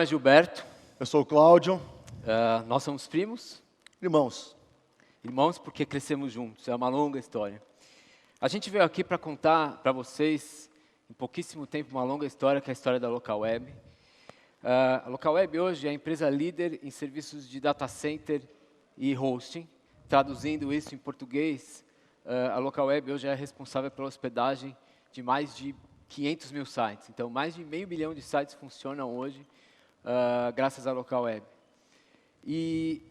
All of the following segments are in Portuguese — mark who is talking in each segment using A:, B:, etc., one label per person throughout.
A: Gilberto.
B: Eu sou o Cláudio.
A: Nós somos primos.
B: Irmãos.
A: Irmãos porque crescemos juntos. É uma longa história. A gente veio aqui para contar para vocês, em pouquíssimo tempo, uma longa história, que é a história da Localweb. A Localweb hoje é a empresa líder em serviços de data center e hosting. Traduzindo isso em português, a Localweb hoje é responsável pela hospedagem de mais de 500 mil sites. Então, mais de 500 mil de sites funcionam hoje graças à Localweb. E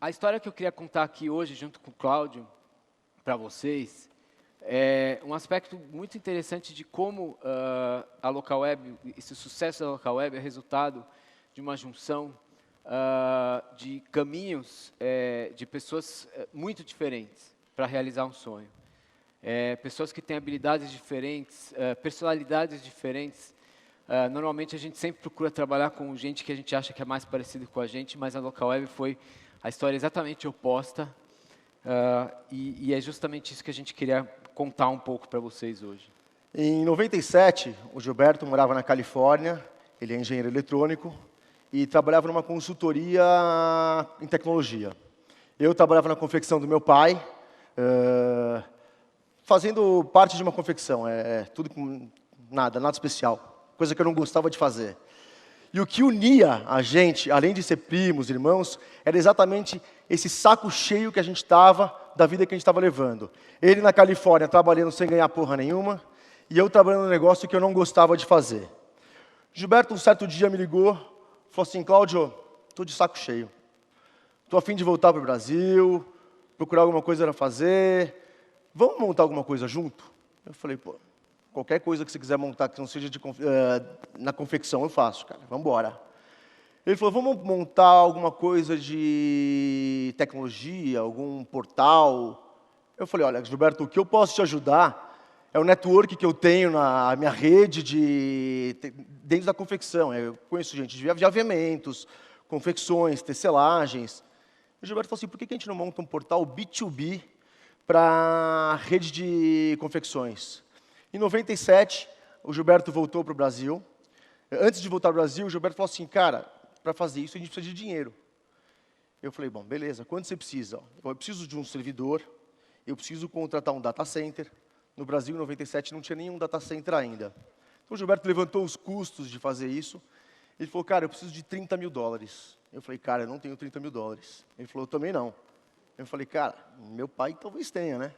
A: a história que eu queria contar aqui hoje, junto com o Cláudio, para vocês, é um aspecto muito interessante de como a Localweb, esse sucesso da Localweb é resultado de uma junção de caminhos de pessoas muito diferentes para realizar um sonho. Pessoas que têm habilidades diferentes, personalidades diferentes. Normalmente a gente sempre procura trabalhar com gente que a gente acha que é mais parecido com a gente, mas a Localweb foi a história exatamente oposta. E é justamente isso que a gente queria contar um pouco para vocês hoje.
B: Em 97, o Gilberto morava na Califórnia, ele é engenheiro eletrônico e trabalhava numa consultoria em tecnologia. Eu trabalhava na confecção do meu pai, fazendo parte de uma confecção, tudo com nada especial, coisa que eu não gostava de fazer. E o que unia a gente, além de ser primos, irmãos, era exatamente esse saco cheio que a gente estava da vida que a gente estava levando. Ele na Califórnia trabalhando sem ganhar porra nenhuma, e eu trabalhando no negócio que eu não gostava de fazer. Gilberto, um certo dia, me ligou, falou assim: Cláudio, estou de saco cheio. Estou a fim de voltar para o Brasil, procurar alguma coisa para fazer. Vamos montar alguma coisa junto? Eu falei, pô, qualquer coisa que você quiser montar que não seja na confecção, eu faço, cara. Vamos embora. Ele falou, vamos montar alguma coisa de tecnologia, algum portal. Eu falei, olha, Gilberto, o que eu posso te ajudar é o network que eu tenho na minha rede dentro da confecção. Eu conheço gente de aviamentos, confecções, tecelagens. E o Gilberto falou assim, por que a gente não monta um portal B2B para rede de confecções? Em 97, o Gilberto voltou para o Brasil. Antes de voltar para o Brasil, o Gilberto falou assim, cara, para fazer isso a gente precisa de dinheiro. Eu falei, bom, beleza, quanto você precisa? Eu preciso de um servidor, eu preciso contratar um data center. No Brasil, em 97, não tinha nenhum data center ainda. Então, o Gilberto levantou os custos de fazer isso. Ele falou, cara, eu preciso de 30 mil dólares. Eu falei, cara, eu não tenho 30 mil dólares. Ele falou, eu também não. Eu falei, cara, meu pai talvez tenha, né?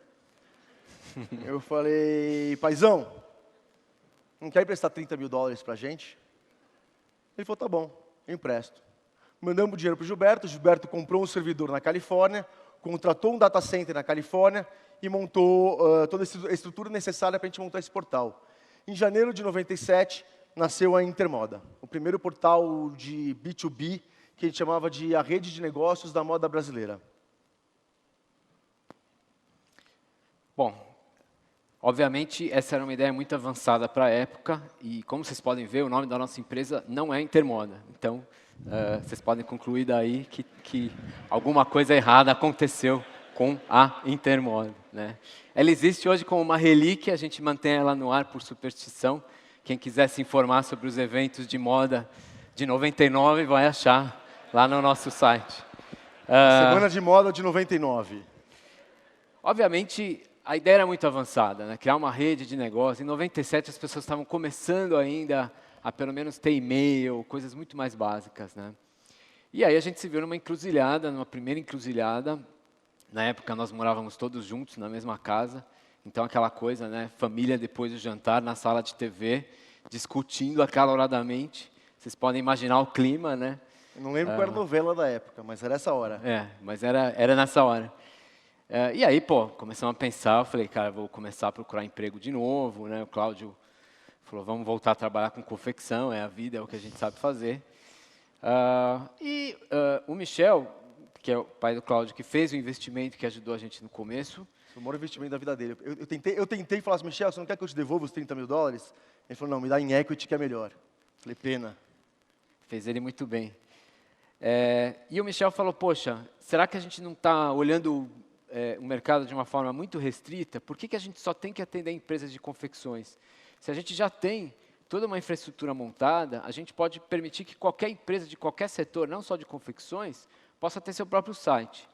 B: Eu falei, paizão, não quer emprestar 30 mil dólares para a gente? Ele falou, tá bom, eu empresto. Mandamos o dinheiro para o Gilberto comprou um servidor na Califórnia, contratou um data center na Califórnia e montou toda a estrutura necessária para a gente montar esse portal. Em janeiro de 97, nasceu a Intermoda, o primeiro portal de B2B que a gente chamava de a rede de negócios da moda brasileira.
A: Bom, obviamente essa era uma ideia muito avançada para a época e, como vocês podem ver, o nome da nossa empresa não é Intermoda. Então, vocês podem concluir daí que alguma coisa errada aconteceu com a Intermoda, né? Ela existe hoje como uma relíquia, a gente mantém ela no ar por superstição. Quem quiser se informar sobre os eventos de moda de 99 vai achar lá no nosso site.
B: Semana de moda de 99.
A: Obviamente, a ideia era muito avançada, né? Criar uma rede de negócio. Em 97, as pessoas estavam começando ainda a pelo menos ter e-mail, coisas muito mais básicas, né? E aí a gente se viu numa encruzilhada, numa primeira encruzilhada. Na época, nós morávamos todos juntos na mesma casa. Então, aquela coisa, né? Família depois do jantar, na sala de TV, discutindo acaloradamente. Vocês podem imaginar o clima, né?
B: Eu não lembro qual era a novela da época, mas era essa hora.
A: Mas era nessa hora. E aí, pô, começamos a pensar, eu falei, cara, vou começar a procurar emprego de novo, né? O Cláudio falou, vamos voltar a trabalhar com confecção, é a vida, é o que a gente sabe fazer. O Michel, que é o pai do Cláudio, que fez o investimento que ajudou a gente no começo.
B: Foi o maior investimento da vida dele. Eu tentei falar assim, Michel, você não quer que eu te devolva os 30 mil dólares? Ele falou, não, me dá em equity que é melhor. Eu falei, pena.
A: Fez ele muito bem. E o Michel falou, poxa, será que a gente não está olhando o mercado de uma forma muito restrita? Por que a gente só tem que atender empresas de confecções? Se a gente já tem toda uma infraestrutura montada, a gente pode permitir que qualquer empresa de qualquer setor, não só de confecções, possa ter seu próprio site.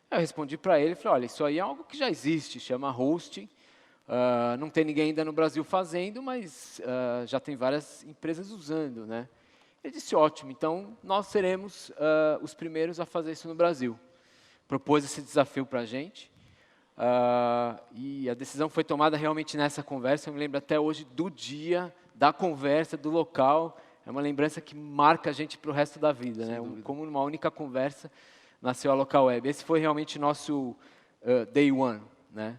A: Eu respondi para ele e falei, olha, isso aí é algo que já existe, chama hosting. Não tem ninguém ainda no Brasil fazendo, mas já tem várias empresas usando, né? Ele disse, ótimo, então nós seremos os primeiros a fazer isso no Brasil. Propôs esse desafio para a gente. E a decisão foi tomada realmente nessa conversa. Eu me lembro até hoje do dia, da conversa, do local. É uma lembrança que marca a gente para o resto da vida, né? Como numa única conversa nasceu a Local Web. Esse foi realmente nosso day one, né?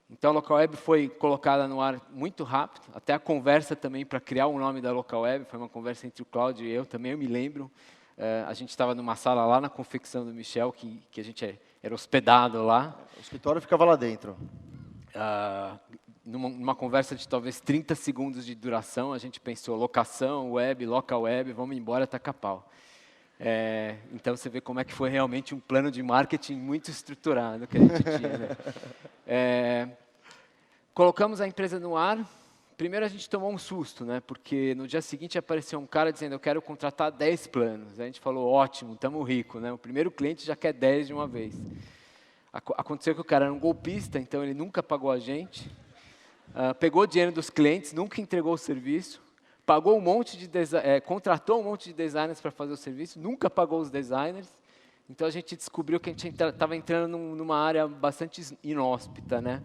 A: Então a Local Web foi colocada no ar muito rápido. Até a conversa também para criar o nome da Local Web foi uma conversa entre o Cláudio e eu. Também eu me lembro. A gente estava numa sala lá na confecção do Michel, que a gente era hospedado lá.
B: O escritório ficava lá dentro.
A: Numa conversa de talvez 30 segundos de duração, a gente pensou, locação, web, local web, vamos embora, taca pau. Então você vê como é que foi realmente um plano de marketing muito estruturado que a gente tinha, né? Colocamos a empresa no ar. Primeiro a gente tomou um susto, né? Porque no dia seguinte apareceu um cara dizendo, eu quero contratar 10 planos. A gente falou, ótimo, estamos ricos, né? O primeiro cliente já quer 10 de uma vez. Aconteceu que o cara era um golpista, então ele nunca pagou a gente. Pegou o dinheiro dos clientes, nunca entregou o serviço. Pagou contratou um monte de designers para fazer o serviço, nunca pagou os designers. Então a gente descobriu que a gente estava entrando numa área bastante inóspita, né?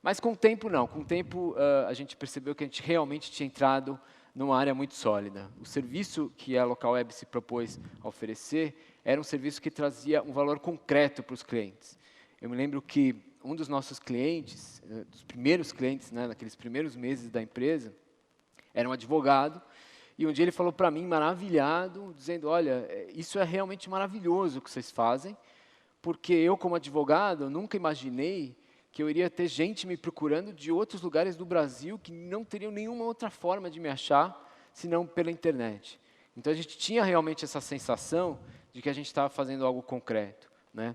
A: Mas com o tempo não, com o tempo a gente percebeu que a gente realmente tinha entrado numa área muito sólida. O serviço que a Local Web se propôs a oferecer era um serviço que trazia um valor concreto para os clientes. Eu me lembro que um dos nossos clientes, dos primeiros clientes, né, naqueles primeiros meses da empresa, era um advogado, e um dia ele falou para mim, maravilhado, dizendo, olha, isso é realmente maravilhoso o que vocês fazem, porque eu, como advogado, nunca imaginei que eu iria ter gente me procurando de outros lugares do Brasil que não teriam nenhuma outra forma de me achar, senão pela internet. Então, a gente tinha realmente essa sensação de que a gente estava fazendo algo concreto, né?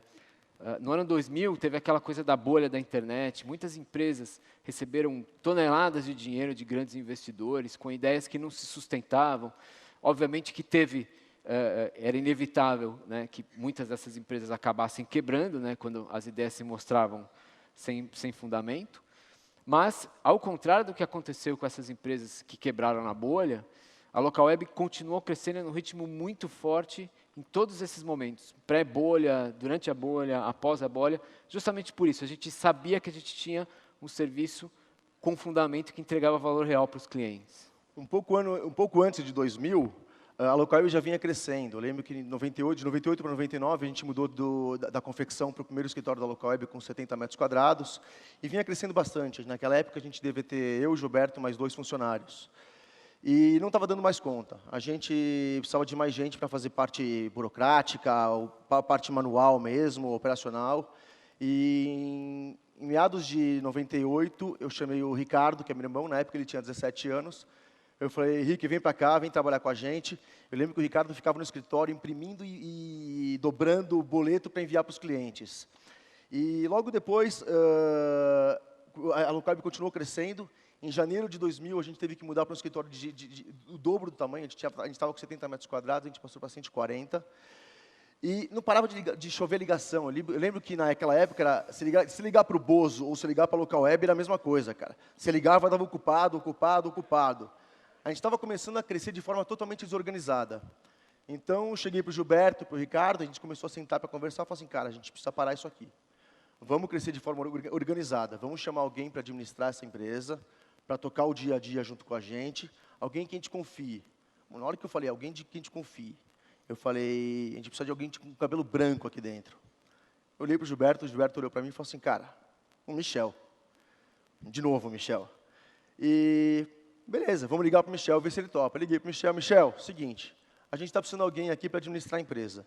A: No ano 2000, teve aquela coisa da bolha da internet. Muitas empresas receberam toneladas de dinheiro de grandes investidores, com ideias que não se sustentavam. Obviamente que era inevitável, né, que muitas dessas empresas acabassem quebrando, né, quando as ideias se mostravam sem fundamento. Mas, ao contrário do que aconteceu com essas empresas que quebraram na bolha, a Local Web continuou crescendo num ritmo muito forte em todos esses momentos, pré-bolha, durante a bolha, após a bolha, justamente por isso. A gente sabia que a gente tinha um serviço com fundamento que entregava valor real para os clientes.
B: Um pouco antes de 2000, a Local Web já vinha crescendo. Eu lembro que de 98 para 99, a gente mudou da confecção para o primeiro escritório da Local Web com 70 metros quadrados e vinha crescendo bastante. Naquela época, a gente devia ter eu, Gilberto, mais 2 funcionários. E não estava dando mais conta. A gente precisava de mais gente para fazer parte burocrática, parte manual mesmo, operacional. E em meados de 98, eu chamei o Ricardo, que é meu irmão, na época ele tinha 17 anos. Eu falei, Rick, vem para cá, vem trabalhar com a gente. Eu lembro que o Ricardo ficava no escritório imprimindo e dobrando o boleto para enviar para os clientes. E logo depois, a Local Web continuou crescendo. Em janeiro de 2000, a gente teve que mudar para um escritório do dobro do tamanho. A gente estava com 70 metros quadrados, a gente passou para 140. E não parava de chover ligação. Eu lembro que naquela época, se ligar para o Bozo ou se ligar para a Local Web, era a mesma coisa, cara. Se ligava, dava ocupado. A gente estava começando a crescer de forma totalmente desorganizada. Então, eu cheguei para o Gilberto, para o Ricardo, a gente começou a sentar para conversar e falei assim, cara, a gente precisa parar isso aqui. Vamos crescer de forma organizada, vamos chamar alguém para administrar essa empresa, para tocar o dia a dia junto com a gente, alguém que a gente confie. Na hora que eu falei, alguém de que a gente confie, eu falei, a gente precisa de alguém com cabelo branco aqui dentro. Eu olhei para o Gilberto olhou para mim e falou assim, cara, o Michel. De novo, o Michel. E, beleza, vamos ligar para o Michel, ver se ele topa. Eu liguei para o Michel, seguinte, a gente está precisando de alguém aqui para administrar a empresa.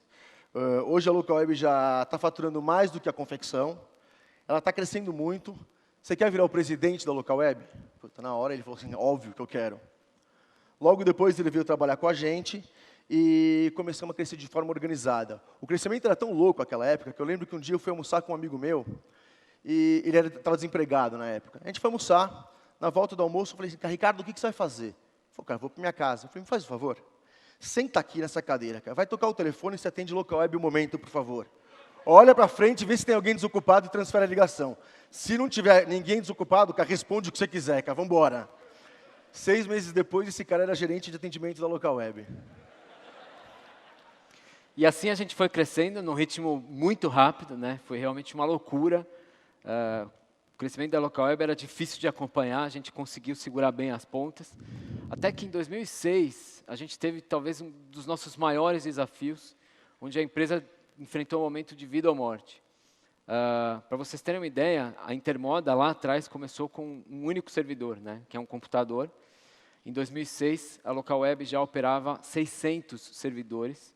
B: Hoje a Local Web já está faturando mais do que a confecção, ela está crescendo muito. Você quer virar o presidente da Local Web? Puta, na hora ele falou assim, óbvio que eu quero. Logo depois ele veio trabalhar com a gente e começamos a crescer de forma organizada. O crescimento era tão louco naquela época que eu lembro que um dia eu fui almoçar com um amigo meu e ele estava desempregado na época. A gente foi almoçar, na volta do almoço eu falei assim, Ricardo, o que você vai fazer? Ele falou, cara, vou para minha casa. Eu falei, me faz um favor, senta aqui nessa cadeira, cara. Vai tocar o telefone e você atende local web um momento, por favor. Olha para frente, vê se tem alguém desocupado e transfere a ligação. Se não tiver ninguém desocupado, cara, responde o que você quiser, cara, vamos embora. 6 meses depois, esse cara era gerente de atendimento da local web.
A: E assim a gente foi crescendo num ritmo muito rápido, né? Foi realmente uma loucura. O crescimento da local web era difícil de acompanhar, a gente conseguiu segurar bem as pontas. Até que em 2006, a gente teve talvez um dos nossos maiores desafios, onde a empresa enfrentou um momento de vida ou morte. Para vocês terem uma ideia, a Intermoda lá atrás começou com um único servidor, né, que é um computador. Em 2006, a local web já operava 600 servidores,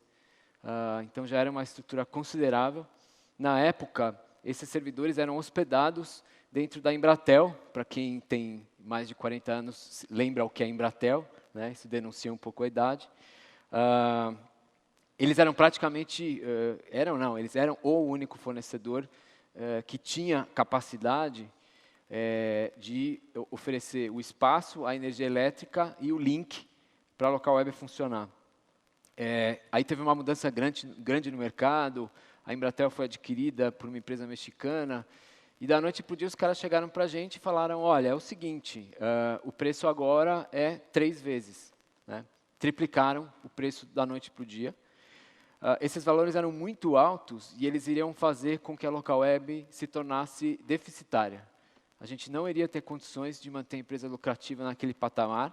A: então já era uma estrutura considerável. Na época, esses servidores eram hospedados dentro da Embratel. Para quem tem mais de 40 anos, lembra o que é Embratel, né, isso denuncia um pouco a idade. Eles eram praticamente, eles eram o único fornecedor que tinha capacidade de oferecer o espaço, a energia elétrica e o link para a local web funcionar. Aí teve uma mudança grande no mercado, a Embratel foi adquirida por uma empresa mexicana, e da noite para o dia os caras chegaram para a gente e falaram, olha, é o seguinte, o preço agora é 3 vezes, né? Triplicaram o preço da noite para o dia. Esses valores eram muito altos e eles iriam fazer com que a local web se tornasse deficitária. A gente não iria ter condições de manter a empresa lucrativa naquele patamar.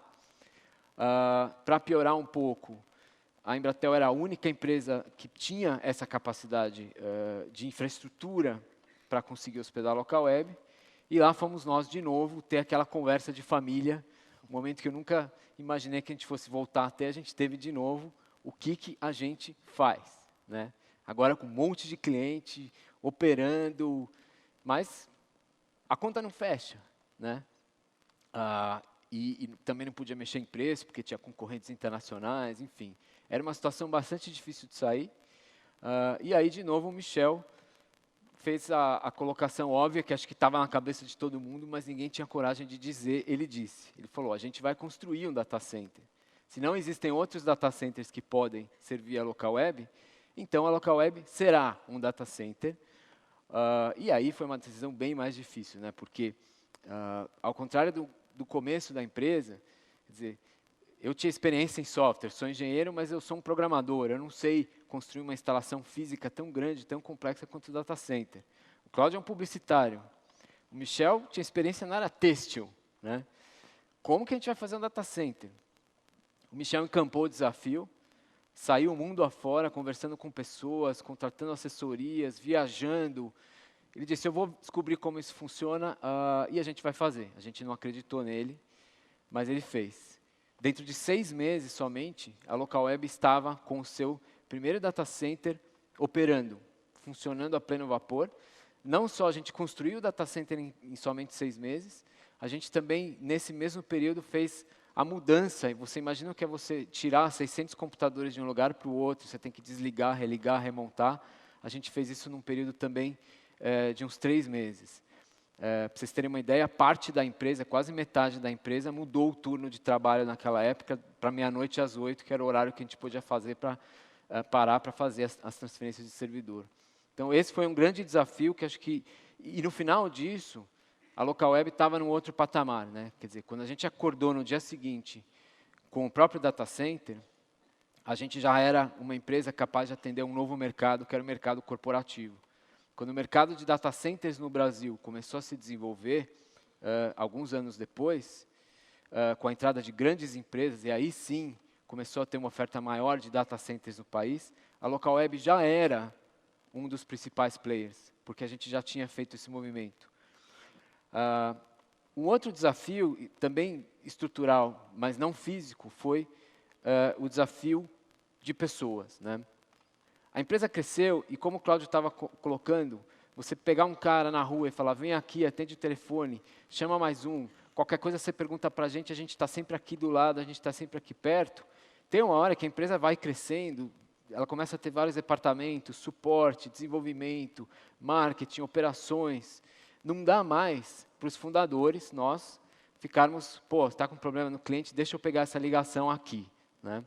A: Para piorar um pouco, a Embratel era a única empresa que tinha essa capacidade de infraestrutura para conseguir hospedar a local web. E lá fomos nós, de novo, ter aquela conversa de família, um momento que eu nunca imaginei que a gente fosse voltar até, a gente teve de novo o que a gente faz, né? Agora com um monte de cliente, operando, mas a conta não fecha, né? E também não podia mexer em preço, porque tinha concorrentes internacionais, enfim. Era uma situação bastante difícil de sair. E aí, de novo, o Michel fez a colocação óbvia, que acho que estava na cabeça de todo mundo, mas ninguém tinha coragem de dizer, ele disse. Ele falou, a gente vai construir um data center. Se não existem outros data centers que podem servir a local web, então a local web será um data center. E aí foi uma decisão bem mais difícil, né? Porque, ao contrário do começo da empresa, quer dizer, eu tinha experiência em software, sou engenheiro, mas eu sou um programador, eu não sei construir uma instalação física tão grande, tão complexa quanto o data center. O Cláudio é um publicitário. O Michel tinha experiência na área têxtil, né? Como que a gente vai fazer um data center? O Michel encampou o desafio, saiu o mundo afora, conversando com pessoas, contratando assessorias, viajando. Ele disse, eu vou descobrir como isso funciona e a gente vai fazer. A gente não acreditou nele, mas ele fez. Dentro de 6 meses somente, a local web estava com o seu primeiro data center operando, funcionando a pleno vapor. Não só a gente construiu o data center em somente 6 meses, a gente também, nesse mesmo período, fez a mudança. E você imagina o que é você tirar 600 computadores de um lugar para o outro, você tem que desligar, religar, remontar. A gente fez isso num período também de uns 3 meses. Para vocês terem uma ideia, parte da empresa, quase metade da empresa, mudou o turno de trabalho naquela época para meia-noite às 8, que era o horário que a gente podia fazer para parar para fazer as transferências de servidor. Então, esse foi um grande desafio que acho que... E no final disso, a local web estava num outro patamar, né? Quer dizer, quando a gente acordou no dia seguinte com o próprio data center, a gente já era uma empresa capaz de atender um novo mercado, que era o mercado corporativo. Quando o mercado de data centers no Brasil começou a se desenvolver, alguns anos depois, com a entrada de grandes empresas, e aí sim começou a ter uma oferta maior de data centers no país, a local web já era um dos principais players, porque a gente já tinha feito esse movimento. Um outro desafio, também estrutural, mas não físico, foi o desafio de pessoas, né? A empresa cresceu e, como o Cláudio estava colocando, você pegar um cara na rua e falar, vem aqui, atende o telefone, chama mais um, qualquer coisa você pergunta para a gente está sempre aqui do lado, a gente está sempre aqui perto. Tem uma hora que a empresa vai crescendo, ela começa a ter vários departamentos, suporte, desenvolvimento, marketing, operações. Não dá mais para os fundadores, nós, ficarmos, pô, está com problema no cliente, deixa eu pegar essa ligação aqui, né?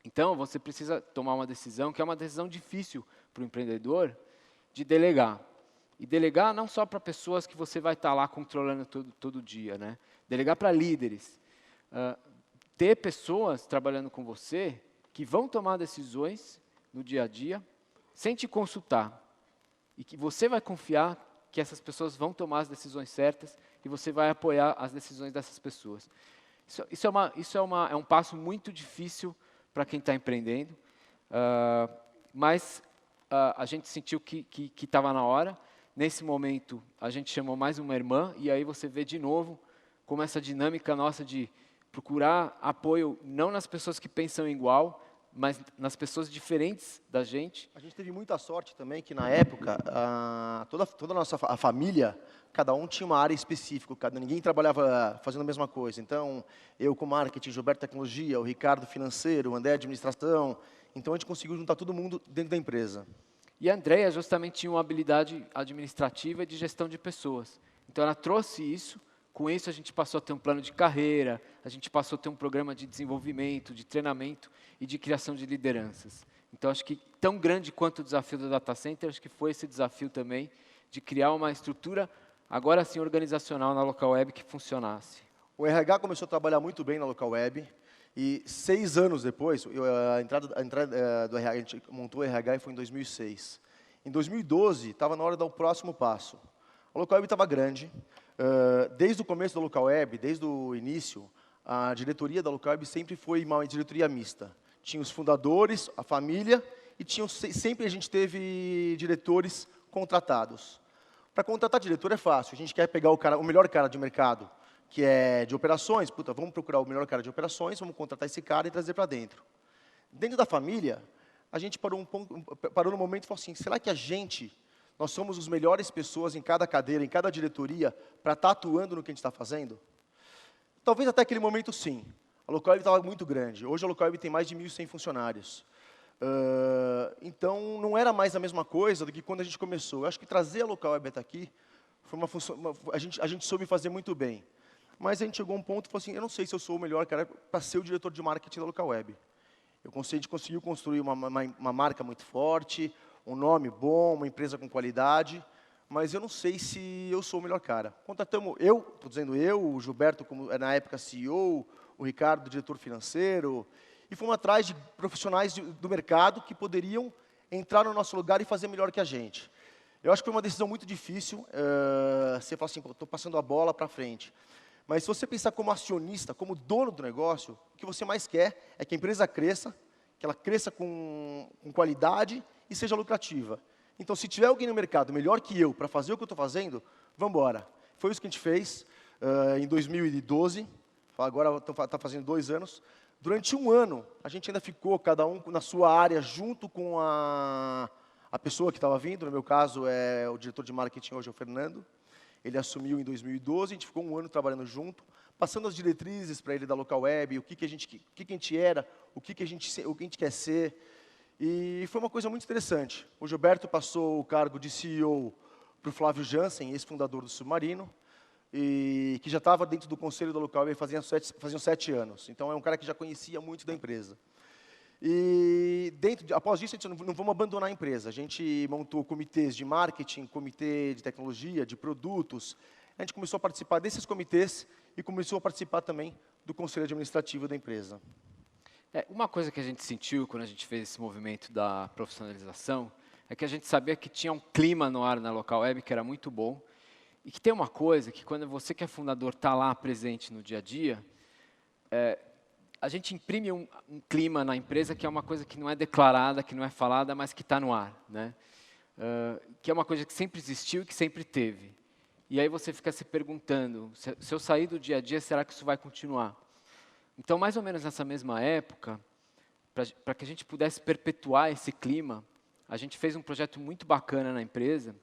A: Então, você precisa tomar uma decisão, que é uma decisão difícil para o empreendedor, de delegar. E delegar não só para pessoas que você vai estar lá controlando todo dia, né? Delegar para líderes. Ter pessoas trabalhando com você que vão tomar decisões no dia a dia, sem te consultar. E que você vai confiar que essas pessoas vão tomar as decisões certas e você vai apoiar as decisões dessas pessoas. Isso é um passo muito difícil para quem está empreendendo, mas a gente sentiu que estava na hora. Nesse momento, a gente chamou mais uma irmã, e aí você vê de novo como essa dinâmica nossa de procurar apoio, não nas pessoas que pensam igual, mas nas pessoas diferentes da gente.
B: A gente teve muita sorte também que, na época, toda a nossa família, cada um tinha uma área específica, ninguém trabalhava fazendo a mesma coisa. Então, eu com marketing, Gilberto tecnologia, o Ricardo financeiro, o André administração. Então, a gente conseguiu juntar todo mundo dentro da empresa.
A: E a Andrea justamente tinha uma habilidade administrativa e de gestão de pessoas. Então, ela trouxe isso. Com isso, a gente passou a ter um plano de carreira, a gente passou a ter um programa de desenvolvimento, de treinamento e de criação de lideranças. Então, acho que tão grande quanto o desafio do Data Center, acho que foi esse desafio também de criar uma estrutura, agora sim, organizacional na Local Web que funcionasse.
B: O RH começou a trabalhar muito bem na Local Web, e 6 anos depois, a entrada do RH, a gente montou o RH e foi em 2006. Em 2012, estava na hora de dar o próximo passo. A Local Web estava grande. Desde o começo da Local Web, desde o início, a diretoria da Local Web sempre foi uma diretoria mista. Tinha os fundadores, a família, e sempre a gente teve diretores contratados. Para contratar diretor é fácil, a gente quer pegar o melhor cara de mercado, que é de operações, vamos procurar o melhor cara de operações, vamos contratar esse cara e trazer para dentro. Dentro da família, a gente parou no momento e falou assim, será que nós somos as melhores pessoas em cada cadeira, em cada diretoria, para estar atuando no que a gente está fazendo? Talvez até aquele momento, sim. A Local Web estava muito grande. Hoje a Local Web tem mais de 1.100 funcionários. Então, não era mais a mesma coisa do que quando a gente começou. Eu acho que trazer a Local Web até aqui, foi a gente soube fazer muito bem. Mas a gente chegou a um ponto e falou assim, eu não sei se eu sou o melhor cara para ser o diretor de marketing da Local Web. A gente conseguiu construir uma marca muito forte, um nome bom, uma empresa com qualidade, mas eu não sei se eu sou o melhor cara. Contratamos estou dizendo o Gilberto, como na época CEO, o Ricardo, diretor financeiro, e fomos atrás de profissionais do mercado que poderiam entrar no nosso lugar e fazer melhor que a gente. Eu acho que foi uma decisão muito difícil, você fala assim, estou passando a bola para frente. Mas se você pensar como acionista, como dono do negócio, o que você mais quer é que a empresa cresça, que ela cresça com qualidade e seja lucrativa. Então, se tiver alguém no mercado melhor que eu para fazer o que eu estou fazendo, vamos embora. Foi isso que a gente fez em 2012, agora está fazendo 2 anos. Durante 1 ano, a gente ainda ficou, cada um na sua área, junto com a pessoa que estava vindo. No meu caso, é o diretor de marketing hoje, é o Fernando. Ele assumiu em 2012, a gente ficou 1 ano trabalhando junto, passando as diretrizes para ele da Local Web, o que a gente era, o que a gente quer ser. E foi uma coisa muito interessante. O Gilberto passou o cargo de CEO para o Flávio Jansen, ex-fundador do Submarino, e que já estava dentro do conselho da Local Web faziam 7 anos. Então, é um cara que já conhecia muito da empresa. E após isso, a gente não vamos abandonar a empresa. A gente montou comitês de marketing, comitê de tecnologia, de produtos. A gente começou a participar desses comitês e começou a participar também do conselho administrativo da empresa.
A: Uma coisa que a gente sentiu quando a gente fez esse movimento da profissionalização é que a gente sabia que tinha um clima no ar na Local Web que era muito bom e que tem uma coisa que quando você que é fundador está lá presente no dia a dia, a gente imprime um clima na empresa que é uma coisa que não é declarada, que não é falada, mas que está no ar, né? Que é uma coisa que sempre existiu e que sempre teve. E aí você fica se perguntando, se eu sair do dia a dia, será que isso vai continuar? Então, mais ou menos nessa mesma época, para que a gente pudesse perpetuar esse clima, a gente fez um projeto muito bacana na empresa,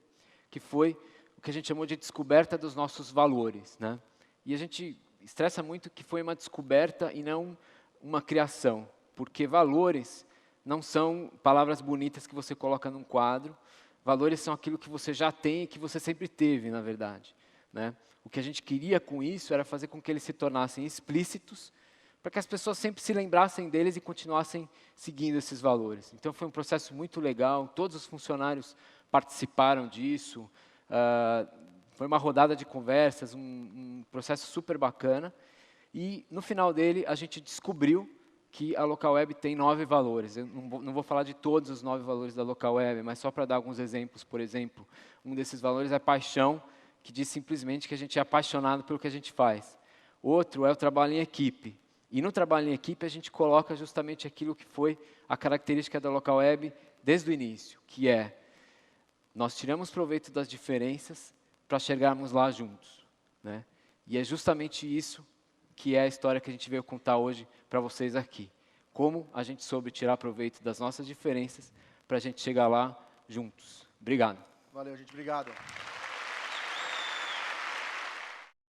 A: que foi o que a gente chamou de descoberta dos nossos valores, né? E a gente estressa muito que foi uma descoberta e não uma criação, porque valores não são palavras bonitas que você coloca num quadro, valores são aquilo que você já tem e que você sempre teve, na verdade. né? O que a gente queria com isso era fazer com que eles se tornassem explícitos, para que as pessoas sempre se lembrassem deles e continuassem seguindo esses valores. Então foi um processo muito legal, todos os funcionários participaram disso, foi uma rodada de conversas, um processo super bacana, e no final dele a gente descobriu que a Local Web tem 9 valores. Eu não vou falar de todos os 9 valores da Local Web, mas só para dar alguns exemplos. Por exemplo, um desses valores é paixão, que diz simplesmente que a gente é apaixonado pelo que a gente faz. Outro é o trabalho em equipe. E no trabalho em equipe a gente coloca justamente aquilo que foi a característica da Local Web desde o início, que é, nós tiramos proveito das diferenças para chegarmos lá juntos, né? E é justamente isso que é a história que a gente veio contar hoje para vocês aqui. Como a gente soube tirar proveito das nossas diferenças para a gente chegar lá juntos. Obrigado.
B: Valeu, gente. Obrigado.